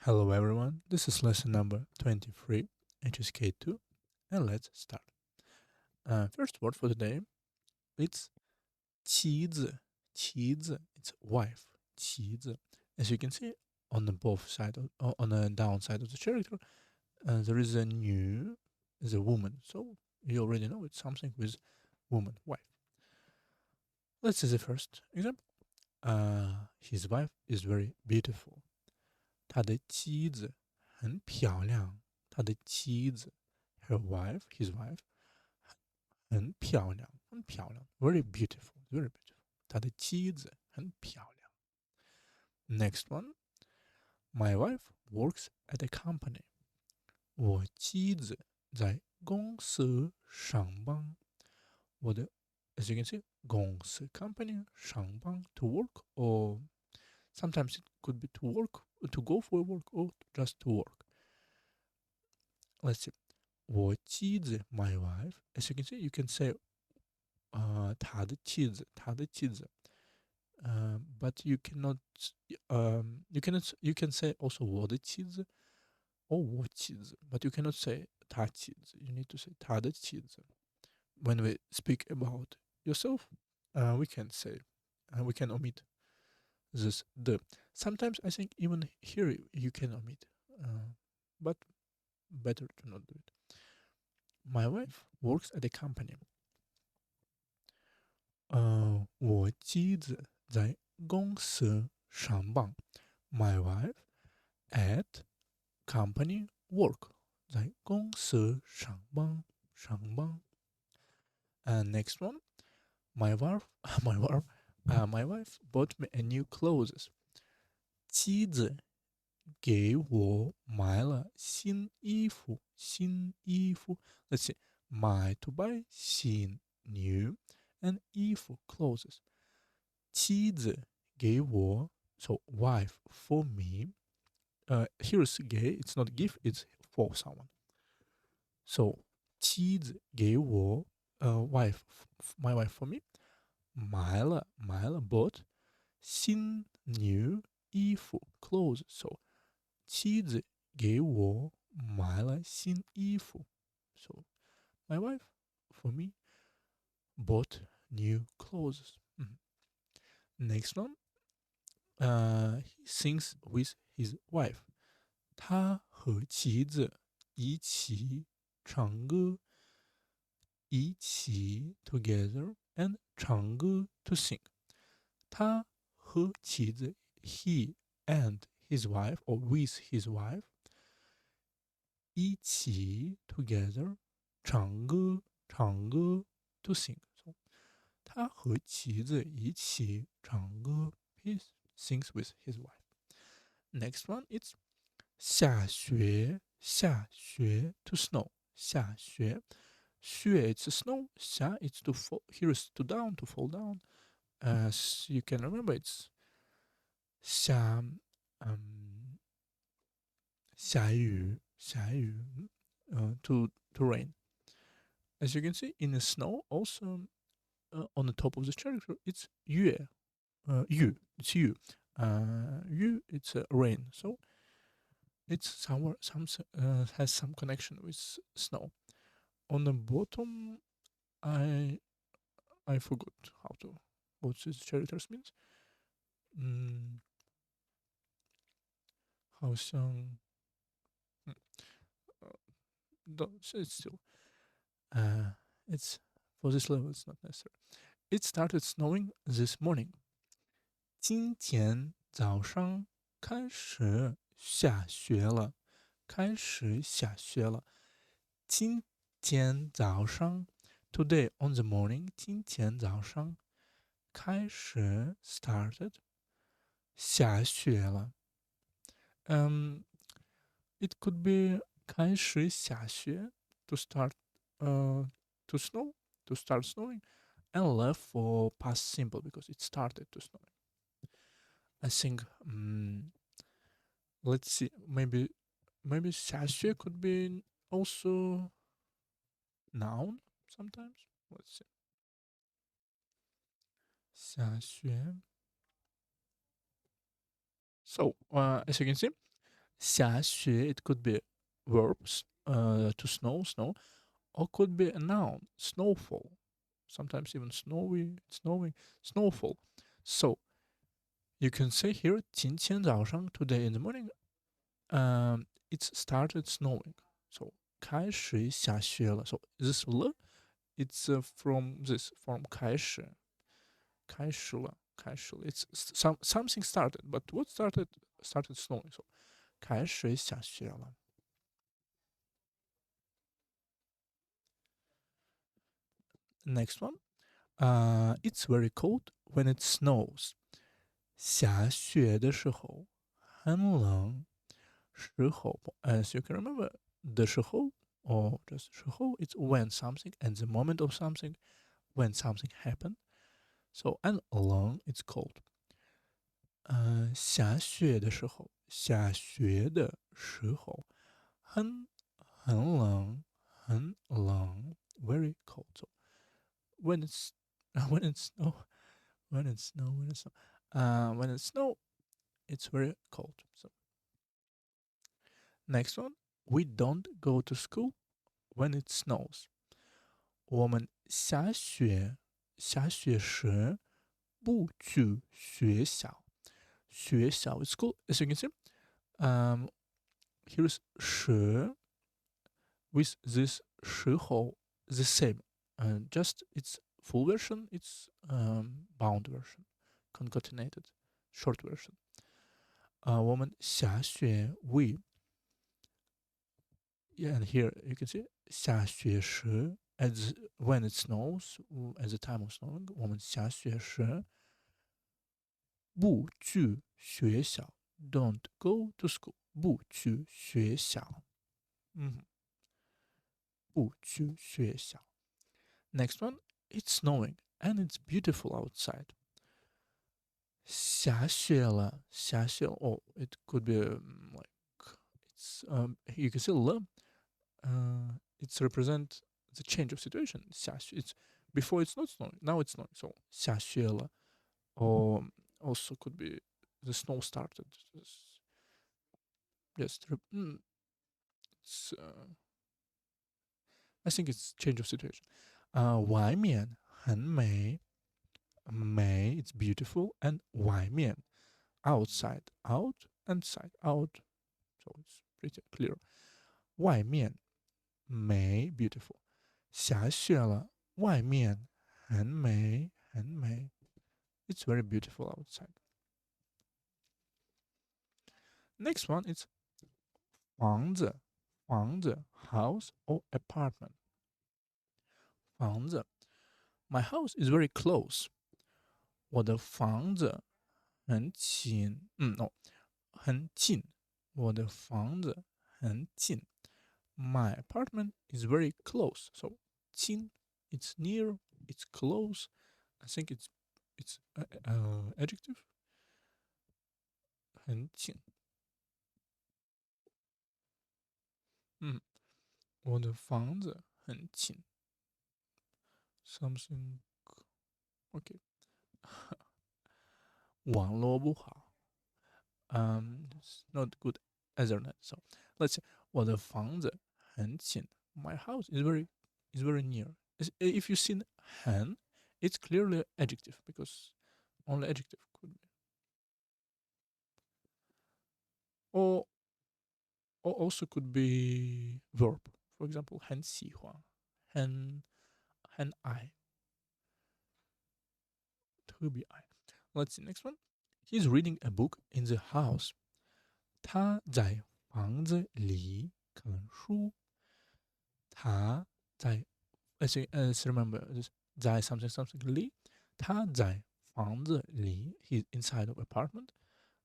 Hello everyone, this is lesson number 23, HSK 2, and let's start. First word for today, it's 妻子,妻子, it's wife, 妻子. As you can see, on the both side, on the downside of the character, there is a new, is a woman, so you already know it's something with woman, wife. Let's see the first example. His wife is very beautiful. 他的妻子很漂亮。他的妻子 her wife, his wife, 很漂亮，很漂亮 very beautiful, very beautiful. 他的妻子很漂亮。Next one, my wife works at a company. 我妻子在公司上班。我的 as you can see, 公司 company 上班 to work, or sometimes it could be to work, to go for work, or just to work. Let's see. 我妻子 my wife, as you can see, you can say 他的妻子 but you cannot you can say also 我的妻子 or 我妻子 but you cannot say 他妻子 you need to say 他的妻子 when we speak about yourself we can say we can omit this the sometimes I think even here you can omit but better to not do it. My wife works at a company. 我妻子在公司上班。My wife at company work. 在公司上班。And next one, my wife, my wife bought me a new clothes. 妻子给我买了新衣服。Let's see, 买 to buy 新 new and 衣服 clothes. 妻子给我 so wife for me. Here's 给 it's not give, it's for someone. So 妻子给我wife my wife for me 买了 bought 新 new 衣服 clothes. So 妻子给我买了新衣服 So my wife for me bought new clothes. Next one, he sings with his wife. 他和妻子一起唱歌，一起 together and 唱歌 to sing. 他和妻子 he and his wife or with his wife 一起 together 唱歌 to sing. So 他和妻子一起唱歌 he sings with his wife. Next one, it's 下雪 to snow. 下雪 雪 it's snow. 下 it's to fall. Here is to down, to fall down. As you can remember, it's 下下雨 to rain. As you can see in the snow, also on the top of the character, it's 月 it's you. You it's rain. So it's somewhere has some connection with snow. On the bottom, I forgot how to what this characters means. 好像it's still it's for this level it's not necessary. It started snowing this morning. 今天早上开始下雪了。开始下雪了。今天早上 today on the morning 今天早上开始 started 下雪了。It could be 开始下雪 to start to snow, to start snowing, and left for past simple because it started to snow. I think let's see, maybe 下雪 could be also noun sometimes. Let's see. 下雪 So, as you can see, 下雪 it could be verbs to snow, or could be a noun, snowfall. Sometimes even snowing, snowfall. So you can say here 今天早上 today in the morning it started snowing. So 开始下雪了. So this l it's from this from 开始了. It's something started, but what started snowing. So 开始下雪了. Next one. It's very cold when it snows. 下雪的时候很冷。时候 as you can remember, 的时候 or just 时候 it's when something and the moment of something, when something happened. So and long it's cold. 下雪的时候很冷very cold. So when it's when it's snow when it's snow it's very cold. So next one, we don't go to school when it snows. 我们下雪时不去学校。学校 is school, as you can see. Here's 时 with this 时候 the same. Just its full version, it's bound version, concatenated, short version. 我们下雪 we. Yeah, and here you can see 下雪时 as when it snows, at the time of snowing, 我们下雪时不去学校 don't go to school. 不去学校。不去学校。Next one, it's snowing and it's beautiful outside. 下雪了 Oh, it could be like it's you can see了. It's represent the change of situation. 下雪 it's before it's not snowing, now it's snowing. So 下雪了 or also could be the snow started. Just it's I think it's change of situation. 外面很美 it's beautiful, and 外面 outside, out and side, out. So it's pretty clear. 外面美 beautiful. 下雪了外面很美 It's very beautiful outside. Next one is 房子 house or apartment. 房子 My house is very close. 我的房子很近很近。我的房子很近。My apartment is very close. So 近 it's near, it's close. I think it's adjective. 很近。我的房子很近。Something okay. 网络不好。It's not good Ethernet. So let's say 我的房子很近。My house is very near. If you see 很 it's clearly adjective because only adjective could be. Or also could be verb. For example, 很喜欢，很爱，特别爱。Let's see next one. He's reading a book in the house. 他在房子里看书。他在 let's remember this 在 something something 里。他在房子里 he's inside of apartment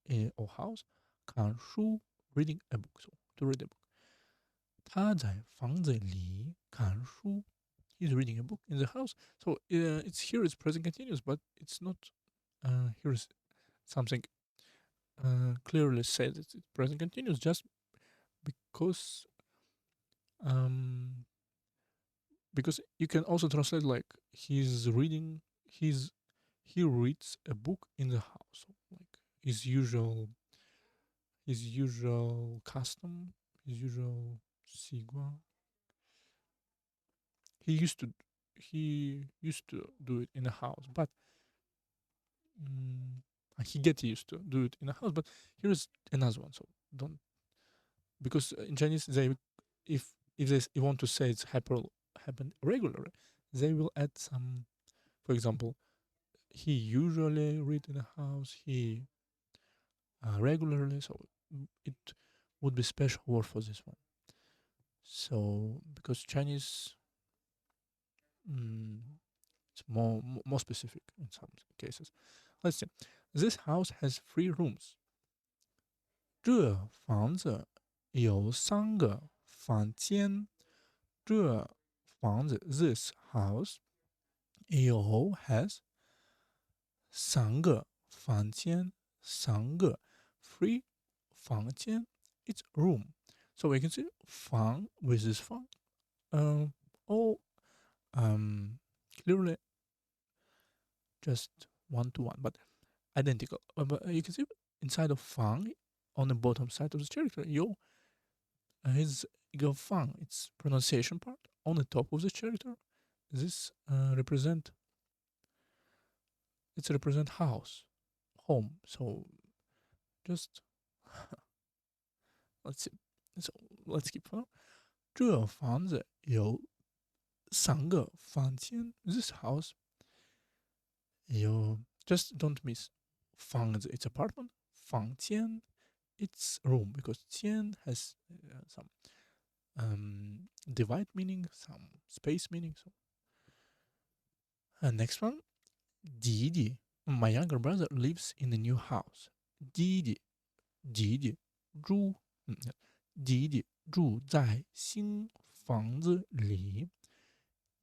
or house 看书 reading a book. So to read a book. 他在房子里看书。He's reading a book in the house. So it's here it's present continuous, but it's not. Here's something clearly says it's present continuous just because you can also translate like he reads a book in the house, like his usual his usual custom, his usual sigma. He used to do it in a house, but he get used to do it in a house. But here's another one. So don't, because in Chinese they, if they want to say it's happen regularly, they will add some. For example, he usually read in a house. He regularly. So it would be special word for this one. So because Chinese, it's more specific in some cases. Let's see. This house has 3 rooms. 这房子有3个房间。这房子 this house has 3个房间。3个 3房间 it's room. So we can see 房 with this 房 all clearly just 1-to-1, but identical. But you can see inside of 房 on the bottom side of the character, is your fang. It's pronunciation part on the top of the character. This represent house, home. So just let's see. So let's keep on. 这房子有3个房间。This house, just don't miss 房子 it's apartment. 房间 it's room, because 间 has some divide meaning, some space meaning. So next one, Didi. My younger brother lives in a new house. Didi 住在新房子里。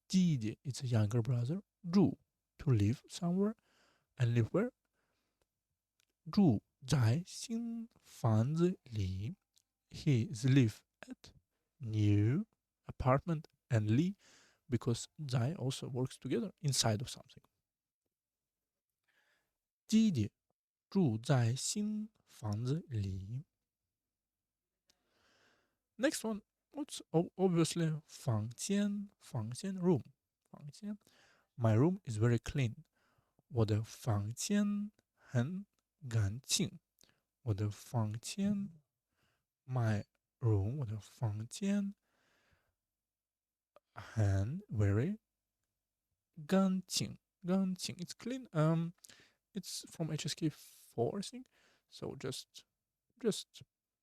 Didi is a younger brother. 住 to live somewhere, and live where? 住在新房子里。He is live at new apartment, and li because 在 also works together inside of something. 弟弟住在新房子里。Next one, what's obviously 房间 room 房间 My room is very clean. 我的房间很干净。我的房间 My room 我的房间很 very 干净 it's clean. It's from HSK 4, I think. So just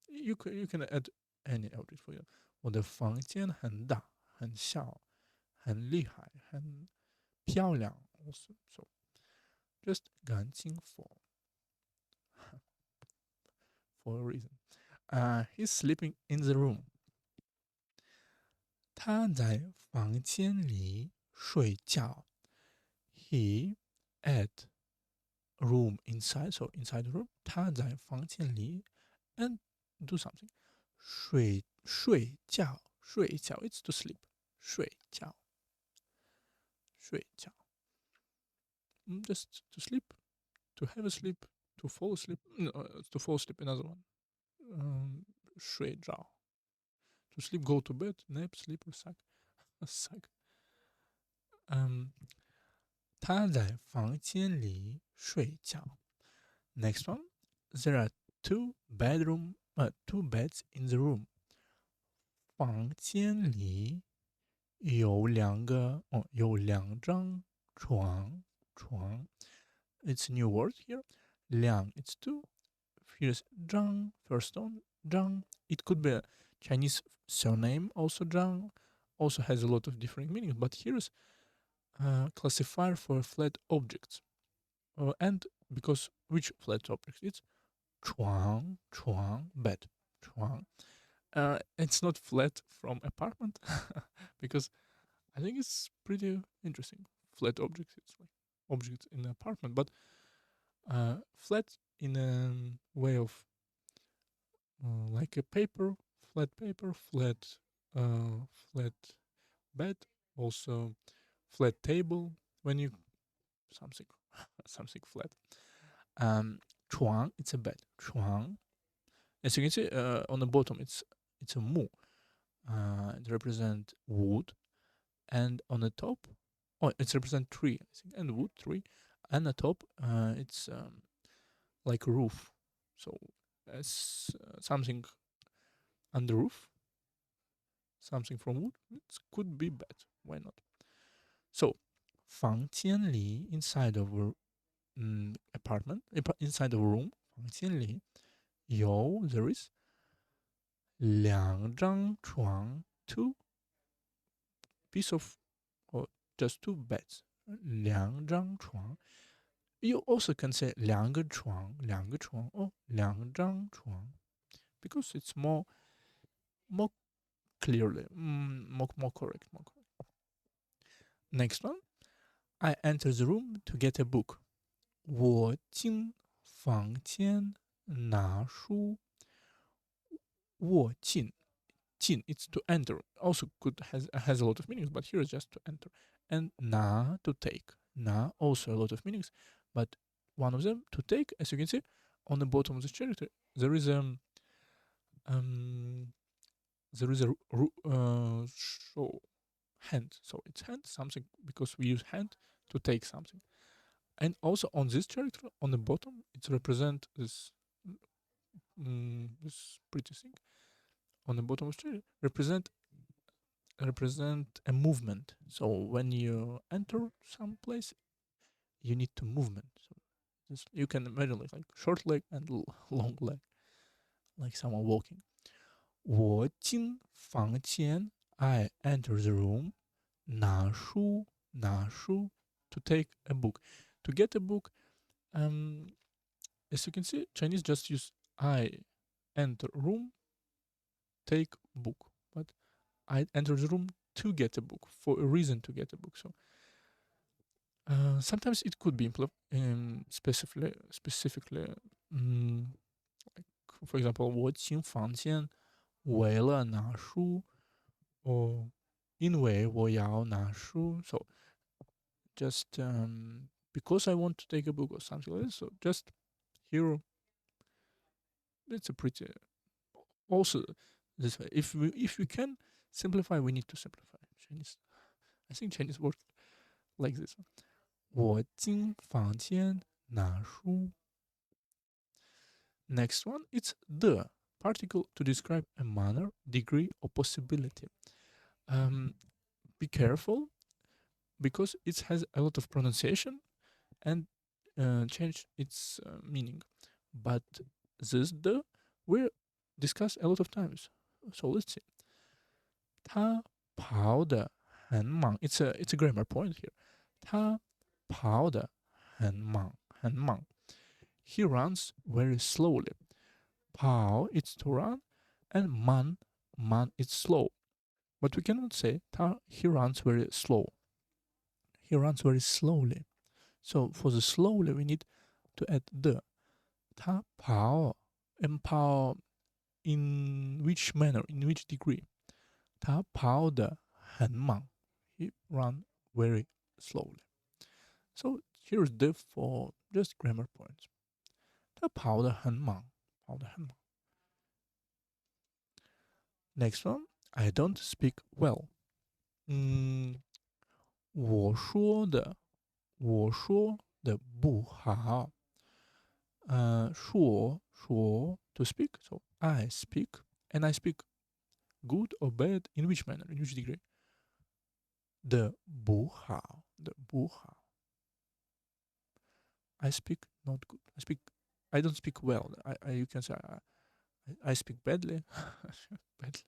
you can add any object for you. 我的房间很大，很小，很厉害，很漂亮 also. So just 干净 for a reason. He's sleeping in the room. 他在房间里睡觉。He at room inside, so inside the room. 他在房间里 and do something. 睡觉 it's to sleep. 睡觉 just to sleep, to have a sleep, to fall asleep. No, to fall asleep, another one. 睡觉 to sleep, go to bed, nap, sleep, or suck. 他在房间里睡觉。Next one, there are 2 beds in the room. 房间里有2张床。It's a new word here. 2 it's 2. Here's 张 first one. 张 it could be a Chinese surname also. 张 also has a lot of different meanings, but here's classifier for flat objects. And because which flat object? It's 床 bed 床. It's not flat from apartment because I think it's pretty interesting. Flat objects, it's like objects in an apartment, but flat in a way of like a paper, flat bed, also flat table when you something flat. 床 it's a bed 床 As you can see, on the bottom, it's a mu. It represents wood, and on the top, it represents tree, I think, and wood, tree, and the top, it's like a roof. So as something on the roof, something from wood, it could be bad. Why not? So 房间里 inside of a apartment, inside of a room, 房间里有 there is 两张床 two piece of or just two beds 两张床 you also can say 两个床 or 两张床 because it's more clearly more correct. Next one, I enter the room to get a book. 我进房间拿书。我进 it's to enter. Also has a lot of meanings, but here is just to enter. And na to take. Na also a lot of meanings, but one of them to take. As you can see on the bottom of this character, there is a show hand. So it's hand something because we use hand to take something. And also on this character on the bottom, it represents this this pretty thing on the bottom of the character represent a movement. So when you enter some place, you need to movement. So you can imagine like short leg and long leg, like someone walking. 我进房间 I enter the room. 拿书 to take a book. To get a book, as you can see, Chinese just use I enter room, take book. But I enter the room to get a book, for a reason to get a book. So sometimes it could be specifically, like for example, 我进房间为了拿书 or 因为我要拿书 so just because I want to take a book or something like this. So just here, it's a pretty also this way. If we can simplify, we need to simplify. Chinese, I think Chinese works like this. 我进房间拿书. Next one, it's the particle to describe a manner, degree, or possibility. Be careful because it has a lot of pronunciation and change its meaning. But this the we discuss a lot of times. So let's see. 他跑得很忙. It's a grammar point here. 他跑得很忙. He runs very slowly. 跑 it's to run, and man it's slow. But we cannot say he runs very slow. He runs very slowly. So for the slowly we need to add the. 他跑 and 跑 in which manner, in which degree? 他跑得很忙. He run very slowly. So here's the for just grammar points. 他跑得很忙. Next one, I don't speak well. 我说的不好。说 to speak. So I speak, and I speak good or bad in which manner, in which degree? 的不好. I speak not good. I don't speak well. You can say I speak badly. badly.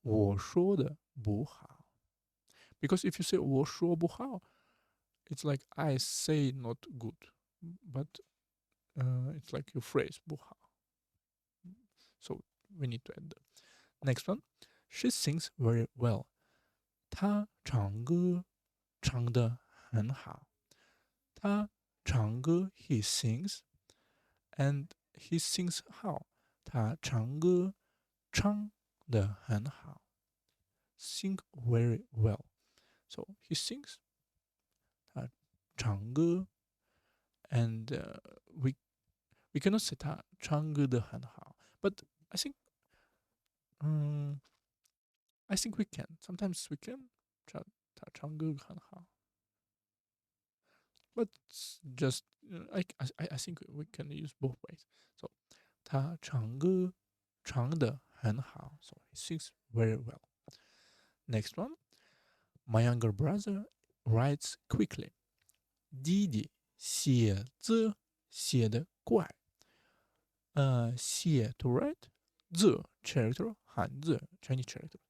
我说的不好. Because if you say 我说不好, it's like I say not good, but it's like your phrase 不好. So we need to add the next one. She sings very well. 她唱歌唱得很好. 她唱歌 he sings, and he sings how? 他唱歌唱得很好. Sing very well. So he sings. 他唱歌 and we cannot say 他唱歌得很好 But I think I think we can. Sometimes we can. 他唱歌很好。But just I think we can use both ways. So 他唱歌唱得很好. So he sings very well. Next one. My younger brother writes quickly. 弟弟写字写得快。写 to write, 字 character 汉字 Chinese character,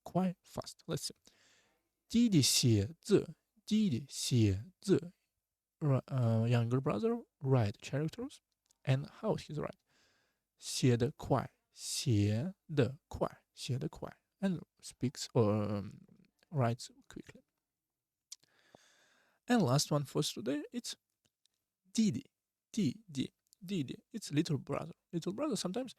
快 fast. Let's see. 弟弟写字 younger brother write characters and how he's right. 写得快 and speaks or writes quickly. And last one for today, it's Didi. Didi. It's little brother. Little brother sometimes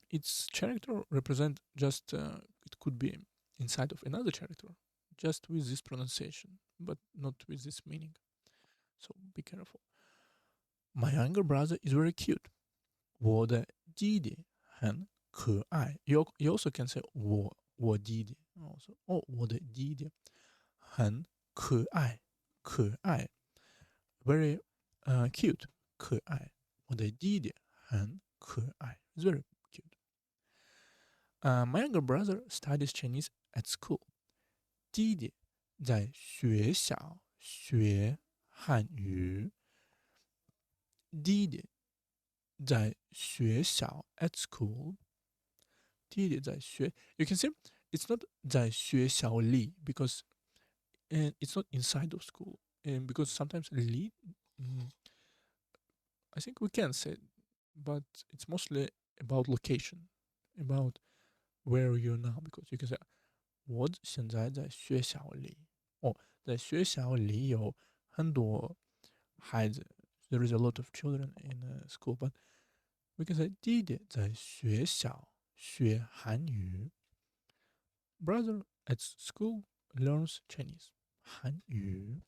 its character represent just it could be inside of another character, just with this pronunciation, but not with this meaning. So be careful. My younger brother is very cute. 我的弟弟很可爱. You also can say 我弟弟 also. 我的弟弟很可爱 very cute 可爱. 我的弟弟很可爱. It's very cute. My younger brother studies Chinese at school. 弟弟在学校学汉语。弟弟在学校 at school. 弟弟在学 You can see it's not 在学校里 because it's not inside of school. Because sometimes li I think we can say, but it's mostly about location, about where you're now. Because you can say 我现在在学校里。在学校里有很多孩子。There is a lot of children in school, but we can say 弟弟在学校学汉语。Brother at school learns Chinese. 汉语。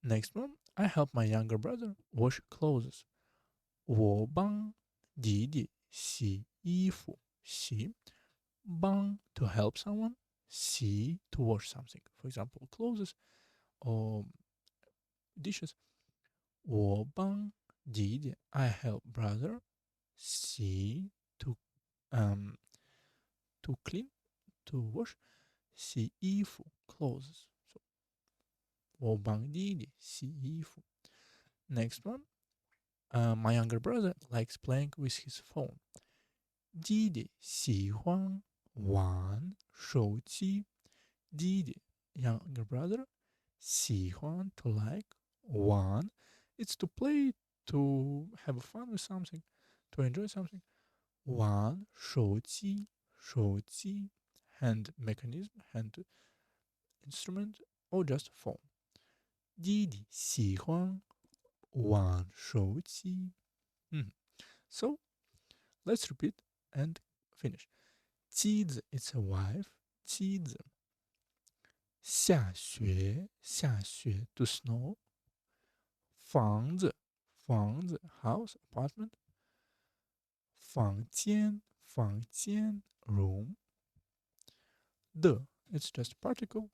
Next one, I help my younger brother wash clothes. 我帮弟弟洗衣服。洗。帮 to help someone. 洗 to wash something. For example, clothes or dishes. 我帮弟弟 I help brother 洗 to clean to wash 洗衣服 clothes. So 我帮弟弟洗衣服. Next one, my younger brother likes playing with his phone. 弟弟喜欢玩手机。弟弟 younger brother 喜欢 to like 玩 it's to play, to have fun with something, to enjoy something. 玩手机 hand mechanism, hand instrument, or just phone. 弟弟喜欢玩手机。So let's repeat and finish. 妻子 it's a wife. 妻子。下雪 to snow. 房子 house apartment. 房间 room. The it's just particle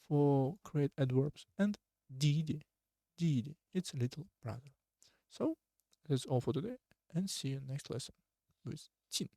for create adverbs, and Didi it's little brother. So that's all for today, and see you next lesson with Qin.